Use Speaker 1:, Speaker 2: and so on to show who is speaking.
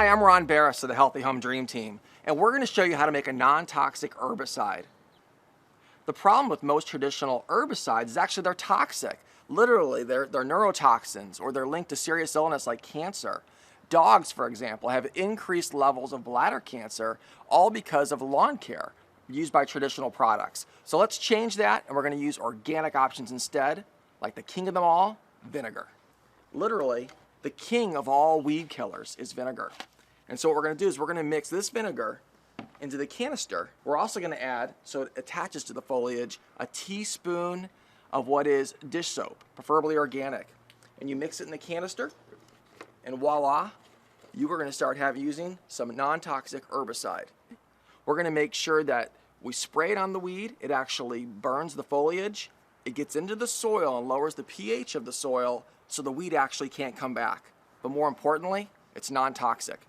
Speaker 1: Hi, I'm Ron Barris of the Healthy Home Dream Team, and we're going to show you how to make a non-toxic herbicide. The problem with most traditional herbicides is actually they're toxic. Literally, they're neurotoxins, or they're linked to serious illness like cancer. Dogs, for example, have increased levels of bladder cancer, all because of lawn care used by traditional products. So let's change that, and we're going to use organic options instead, like the king of them all, vinegar. Literally, the king of all weed killers is vinegar. And so what we're going to do is we're going to mix this vinegar into the canister. We're also going to add, so it attaches to the foliage, a teaspoon of what is dish soap, preferably organic. And you mix it in the canister, and voila, you are going to start using some non-toxic herbicide. We're going to make sure that we spray it on the weed, it actually burns the foliage, it gets into the soil and lowers the pH of the soil so the weed actually can't come back. But more importantly, it's non-toxic.